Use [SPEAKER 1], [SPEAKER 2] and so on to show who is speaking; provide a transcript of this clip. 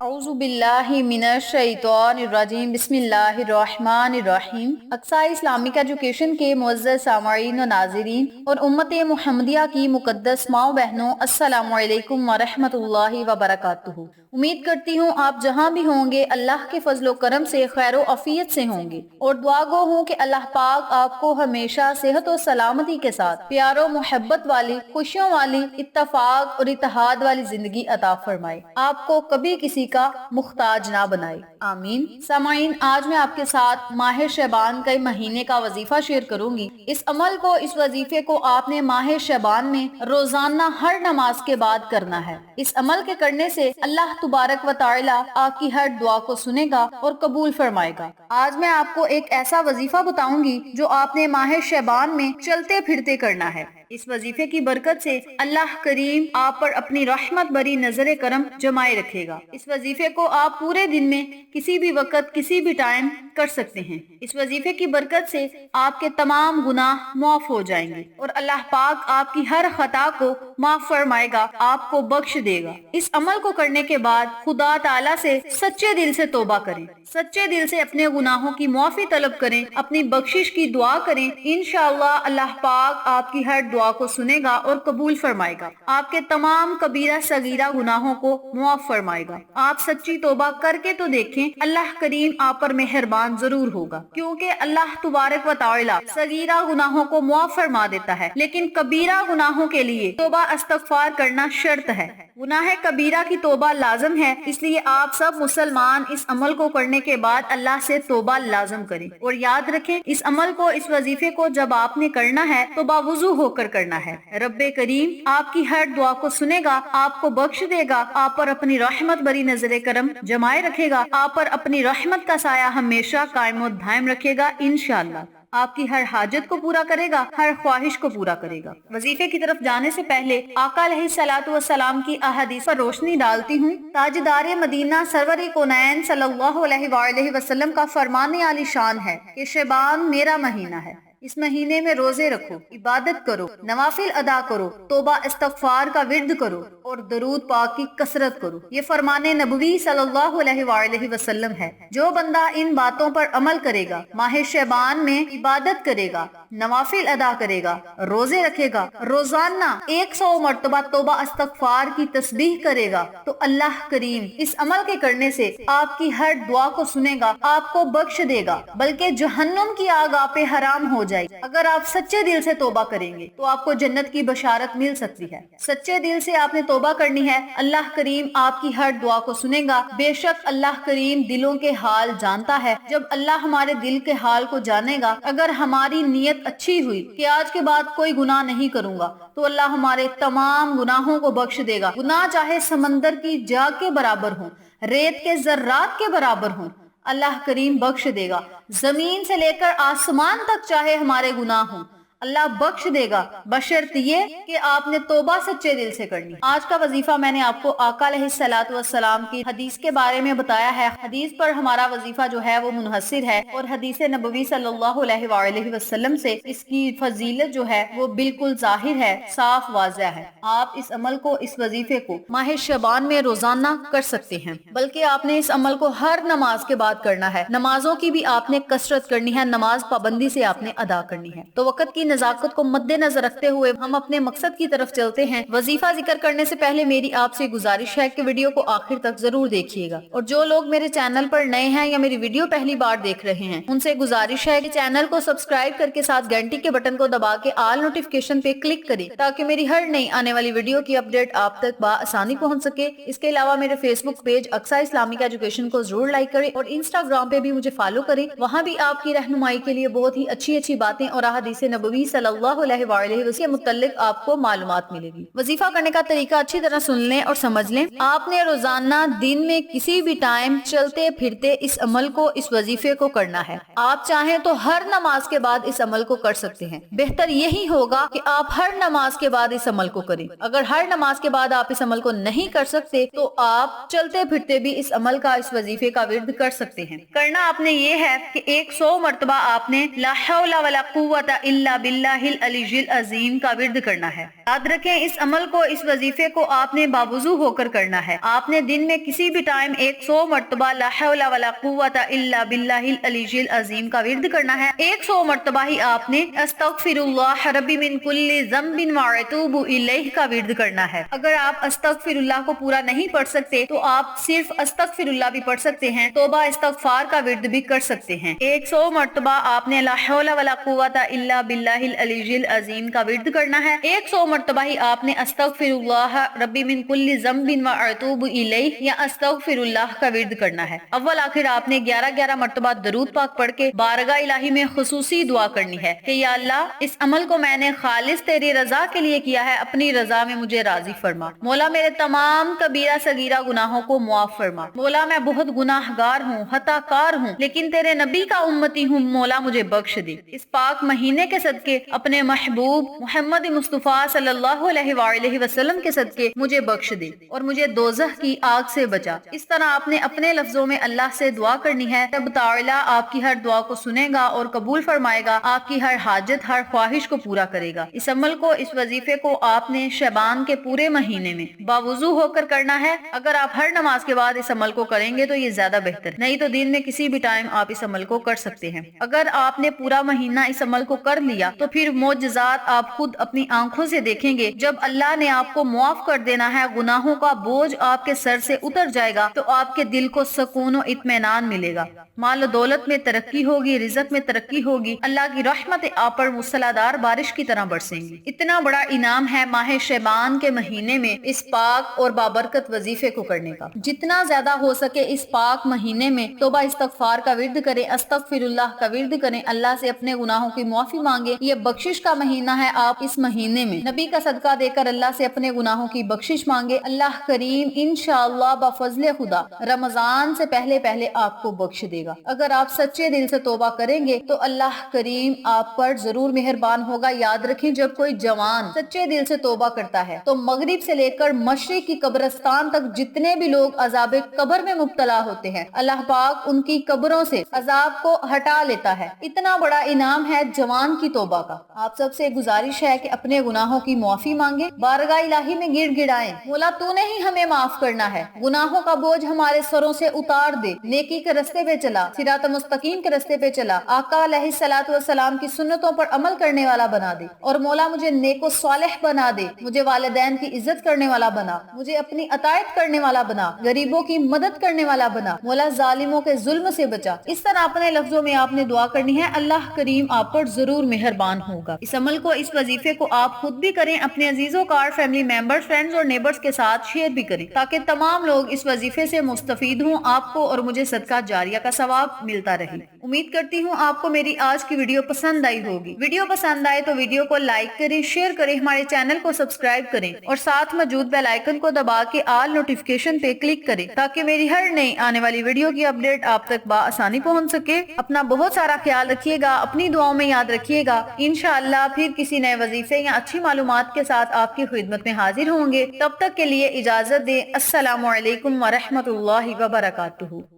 [SPEAKER 1] اعوذ باللہ من الشیطان الرجیم، بسم اللہ الرحمن الرحیم۔ اقصی اسلامک ایجوکیشن کے معزز سامعین و ناظرین اور امت محمدیہ کی مقدس ماؤں بہنوں، السلام علیکم ورحمۃ اللہ وبرکاتہ۔ امید کرتی ہوں آپ جہاں بھی ہوں گے اللہ کے فضل و کرم سے خیر و عافیت سے ہوں گے، اور دعا گو ہوں کہ اللہ پاک آپ کو ہمیشہ صحت و سلامتی کے ساتھ پیار و محبت والی، خوشیوں والی، اتفاق اور اتحاد والی زندگی عطا فرمائے، آپ کو کبھی کسی کا محتاج نہ بنائے، آمین۔ سامعین، آج میں آپ کے ساتھ ماہ شعبان کے مہینے کا وظیفہ شیئر کروں گی۔ اس وظیفے کو آپ نے ماہ شعبان میں روزانہ ہر نماز کے بعد کرنا ہے۔ اس عمل کے کرنے سے اللہ تبارک و تعالی آپ کی ہر دعا کو سنے گا اور قبول فرمائے گا۔ آج میں آپ کو ایک ایسا وظیفہ بتاؤں گی جو آپ نے ماہ شعبان میں چلتے پھرتے کرنا ہے۔ اس وظیفے کی برکت سے اللہ کریم آپ پر اپنی رحمت بری نظر کرم جمائے رکھے گا۔ اس وظیفے کو آپ پورے دن میں کسی بھی وقت کسی بھی ٹائم کر سکتے ہیں۔ اس وظیفے کی برکت سے آپ کے تمام گناہ معاف ہو جائیں گے اور اللہ پاک آپ کی ہر خطا کو معاف فرمائے گا، آپ کو بخش دے گا۔ اس عمل کو کرنے کے بعد خدا تعالیٰ سے سچے دل سے توبہ کریں، سچے دل سے اپنے گناہوں کی معافی طلب کریں، اپنی بخشش کی دعا کریں۔ انشاءاللہ اللہ پاک آپ کی ہر دعا کو سنے گا اور قبول فرمائے گا، آپ کے تمام کبیرہ صغیرہ گناہوں کو معاف فرمائے گا۔ آپ سچی توبہ کر کے تو دیکھیں، اللہ کریم آپ پر مہربان ضرور ہوگا، کیونکہ اللہ تبارک و تعالی صغیرہ گناہوں کو معاف فرما دیتا ہے، لیکن کبیرہ گناہوں کے لیے توبہ استغفار کرنا شرط ہے۔ گناہ کبیرہ کی توبہ لازم ہے، اس لیے آپ سب مسلمان اس عمل کو کرنے کے بعد اللہ سے توبہ لازم کریں، اور یاد رکھیں اس عمل کو، اس وظیفے کو جب آپ نے کرنا ہے تو باوضو ہو کر کرنا ہے۔ رب کریم آپ کی ہر دعا کو سنے گا، آپ کو بخش دے گا، آپ پر اپنی رحمت بری نظر کرم جمائے رکھے گا، آپ پر اپنی رحمت کا سایہ ہمیشہ قائم و دائم رکھے گا انشاءاللہ۔ آپ کی ہر حاجت کو پورا کرے گا، ہر خواہش کو پورا کرے گا۔ وظیفے کی طرف جانے سے پہلے آقا علیہ الصلوۃ والسلام کی احادیث پر روشنی ڈالتی ہوں۔ تاجدار مدینہ سرور کونین صلی اللہ علیہ وآلہ وسلم کا فرمان عالی شان ہے کہ شعبان میرا مہینہ ہے، اس مہینے میں روزے رکھو، عبادت کرو، نوافل ادا کرو، توبہ استغفار کا ورد کرو اور درود پاک کی کثرت کرو۔ یہ فرمان نبوی صلی اللہ علیہ وآلہ وسلم ہے۔ جو بندہ ان باتوں پر عمل کرے گا، ماہ شعبان میں عبادت کرے گا، نوافل ادا کرے گا، روزے رکھے گا، روزانہ 100 مرتبہ توبہ استغفار کی تسبیح کرے گا، تو اللہ کریم اس عمل کے کرنے سے آپ کی ہر دعا کو سنے گا، آپ کو بخش دے گا، بلکہ جہنم کی آگ آپ پہ حرام ہو جائے گی۔ اگر آپ سچے دل سے توبہ کریں گے تو آپ کو جنت کی بشارت مل سکتی ہے۔ سچے دل سے آپ نے توبہ کرنی ہے، اللہ کریم آپ کی ہر دعا کو سنے گا۔ بے شک اللہ کریم دلوں کے حال جانتا ہے۔ جب اللہ ہمارے دل کے حال کو جانے گا، اگر ہماری نیت اچھی ہوئی کہ آج کے بعد کوئی گناہ نہیں کروں گا، تو اللہ ہمارے تمام گناہوں کو بخش دے گا۔ گناہ چاہے سمندر کی جاگ کے برابر ہوں، ریت کے ذرات کے برابر ہوں، اللہ کریم بخش دے گا۔ زمین سے لے کر آسمان تک چاہے ہمارے گناہ ہوں، اللہ بخش دے گا، بشرط یہ کہ آپ نے توبہ سچے دل سے کرنی۔ آج کا وظیفہ میں نے آپ کو آقا علیہ الصلوۃ والسلام کی حدیث کے بارے میں بتایا ہے۔ حدیث پر ہمارا وظیفہ جو ہے وہ منحصر ہے، اور حدیث نبوی صلی اللہ علیہ وآلہ وسلم سے اس کی فضیلت جو ہے وہ بالکل ظاہر ہے، صاف واضح ہے۔ آپ اس عمل کو، اس وظیفے کو ماہ شعبان میں روزانہ کر سکتے ہیں، بلکہ آپ نے اس عمل کو ہر نماز کے بعد کرنا ہے۔ نمازوں کی بھی آپ نے کثرت کرنی ہے، نماز پابندی سے آپ نے ادا کرنی ہے۔ تو وقت کی نزاکت کو مد نظر رکھتے ہوئے ہم اپنے مقصد کی طرف چلتے ہیں۔ وظیفہ ذکر کرنے سے پہلے میری آپ سے گزارش ہے کہ ویڈیو کو آخر تک ضرور دیکھیے گا، اور جو لوگ میرے چینل پر نئے ہیں یا میری ویڈیو پہلی بار دیکھ رہے ہیں، ان سے گزارش ہے کہ چینل کو سبسکرائب کر کے ساتھ گھنٹی کے بٹن کو دبا کے آل نوٹیفیکیشن پہ کلک کریں، تاکہ میری ہر نئی آنے والی ویڈیو کی اپڈیٹ آپ تک بآسانی پہنچ سکے۔ اس کے علاوہ میرے فیس بک پیج اقصی اسلامک ایجوکیشن کو ضرور لائک کریں، اور انسٹاگرام پہ بھی مجھے فالو کریں، وہاں بھی آپ کی رہنمائی کے لیے بہت ہی اچھی باتیں اور احادیث نبوی صلی اللہ علیہ وآلہ وسلم کے متعلق آپ کو معلومات ملے گی۔ وظیفہ کرنے کا طریقہ اچھی طرح سن لیں اور سمجھ لیں۔ آپ نے روزانہ دن میں کسی بھی ٹائم چلتے پھرتے اس عمل کو، اس وظیفے کو کرنا ہے۔ آپ چاہیں تو ہر نماز کے بعد اس عمل کو کر سکتے ہیں، بہتر یہی ہوگا کہ آپ ہر نماز کے بعد اس عمل کو کریں۔ اگر ہر نماز کے بعد آپ اس عمل کو نہیں کر سکتے تو آپ چلتے پھرتے بھی اس عمل کا، اس وظیفے کا ورد کر سکتے ہیں۔ کرنا آپ نے یہ ہے کہ 100 مرتبہ آپ نے لا حول ولا قوت الا باللہ العلی العظیم کا ورد کرنا ہے۔ یاد رکھیں اس عمل کو، اس وظیفے کو آپ نے باوضو ہو کر کرنا ہے۔ آپ نے دن میں کسی بھی ٹائم 100 مرتبہ لا حول ولا قوت الا باللہ العلی العظیم کا ورد کرنا ہے۔ 100 مرتبہ ہی آپ نے استغفر اللہ ربی من کل ذنب واتوب الیہ کا ورد کرنا ہے۔ اگر آپ استغفر اللہ کو پورا نہیں پڑھ سکتے تو آپ صرف استغفر اللہ بھی پڑھ سکتے ہیں، توبہ استغفار کا ورد بھی کر سکتے ہیں۔ 100 مرتبہ آپ نے لا حول ولا قوت الا باللہ العلی العظیم کا ورد کرنا ہے۔ 100 مرتبہ ہی آپ نے استغفر اللہ ربی من کل ذنب واتوب الیہ یا استغفر اللہ کا ورد کرنا ہے۔ اول آخر آپ نے 11 مرتبہ درود پاک پڑھ کے بارگاہ الہی میں خصوصی دعا کرنی ہے کہ یا اللہ اس عمل کو میں نے خالص تیری رضا کے لیے کیا ہے، اپنی رضا میں مجھے راضی فرما۔ مولا میرے تمام کبیرہ صغیرہ گناہوں کو معاف فرما۔ مولا میں بہت گناہ گار ہوں، خطا کار ہوں، لیکن تیرے نبی کا امتی ہوں، مولا مجھے بخش دے۔ اس پاک مہینے کے صدقے اپنے محبوب محمد مصطفیٰ صلی اللہ علیہ وآلہ وسلم کے صدقے مجھے بخش دے اور مجھے دوزخ کی آگ سے بچا۔ اس طرح آپ نے اپنے لفظوں میں اللہ سے دعا کرنی ہے، تب تعالیٰ آپ کی ہر دعا کو سنے گا اور قبول فرمائے گا، آپ کی ہر حاجت، ہر خواہش کو پورا کرے گا۔ اس عمل کو، اس وظیفے کو آپ نے شعبان کے پورے مہینے میں باوضو ہو کر کرنا ہے۔ اگر آپ ہر نماز کے بعد اس عمل کو کریں گے تو یہ زیادہ بہتر ہے، نہیں تو دن میں کسی بھی ٹائم آپ اس عمل کو کر سکتے ہیں۔ اگر آپ نے پورا مہینہ اس عمل کو کر لیا تو پھر معجزات آپ خود اپنی آنکھوں سے دیکھیں گے۔ جب اللہ نے آپ کو معاف کر دینا ہے، گناہوں کا بوجھ آپ کے سر سے اتر جائے گا تو آپ کے دل کو سکون و اطمینان ملے گا، مال و دولت میں ترقی ہوگی، رزق میں ترقی ہوگی، اللہ کی رحمت آپ پر موسلادھار بارش کی طرح برسیں گی۔ اتنا بڑا انعام ہے ماہ شعبان کے مہینے میں اس پاک اور بابرکت وظیفے کو کرنے کا۔ جتنا زیادہ ہو سکے اس پاک مہینے میں توبہ استغفار کا ورد کریں، استغفر اللہ کا ورد کریں، اللہ سے اپنے گناہوں کی معافی مانگیں۔ یہ بخشش کا مہینہ ہے، آپ اس مہینے میں نبی کا صدقہ دے کر اللہ سے اپنے گناہوں کی بخشش مانگے۔ اللہ کریم انشاءاللہ بفضل خدا رمضان سے پہلے پہلے آپ کو بخش دے گا۔ اگر آپ سچے دل سے توبہ کریں گے تو اللہ کریم آپ پر ضرور مہربان ہوگا۔ یاد رکھیں جب کوئی جوان سچے دل سے توبہ کرتا ہے تو مغرب سے لے کر مشرق کی قبرستان تک جتنے بھی لوگ عذاب قبر میں مبتلا ہوتے ہیں، اللہ پاک ان کی قبروں سے عذاب کو ہٹا لیتا ہے۔ اتنا بڑا انعام ہے جوان کی توبہ کا۔ آپ سب سے گزارش ہے کہ اپنے گناہوں کی معافی مانگیں، بارگاہ الہی میں گڑ گڑائیں، مولا تو نے ہی ہمیں معاف کرنا ہے، گناہوں کا بوجھ ہمارے سروں سے اتار دے، نیکی کے رستے پہ چلا، صراط مستقیم کے رستے پہ چلا، آقا علیہ الصلوۃ والسلام کی سنتوں پر عمل کرنے والا بنا دے، اور مولا مجھے نیک و صالح بنا دے، مجھے والدین کی عزت کرنے والا بنا، مجھے اپنی اطاعت کرنے والا بنا، غریبوں کی مدد کرنے والا بنا، مولا ظالموں کے ظلم سے بچا۔ اس طرح اپنے لفظوں میں آپ نے دعا کرنی ہے، اللہ کریم آپ پر ضرور مہربان ہوگا۔ اس عمل کو، اس وظیفے کو آپ خود بھی کریں، اپنے عزیزوں کار، فیملی ممبر، فرینڈز اور نیبرز کے ساتھ شیئر بھی کریں تاکہ تمام لوگ اس وظیفے سے مستفید ہوں، آپ کو اور مجھے صدقہ جاریہ کا ثواب ملتا رہے۔ امید کرتی ہوں آپ کو میری آج کی ویڈیو پسند آئی ہوگی۔ ویڈیو پسند آئے تو ویڈیو کو لائک کریں، شیئر کریں، ہمارے چینل کو سبسکرائب کریں اور ساتھ موجود بیل آئیکن کو دبا کے آل نوٹیفیکیشن پہ کلک کریں تاکہ میری ہر نئی آنے والی ویڈیو کی اپڈیٹ آپ تک بآسانی پہنچ سکے۔ اپنا بہت سارا خیال رکھیے گا، اپنی دعاؤں میں یاد رکھیے گا۔ انشاءاللہ پھر کسی نئے وظیفے یا اچھی معلومات کے ساتھ آپ کی خدمت میں حاضر ہوں گے۔ تب تک کے لیے اجازت دیں۔ السلام علیکم ورحمۃ اللہ وبرکاتہ۔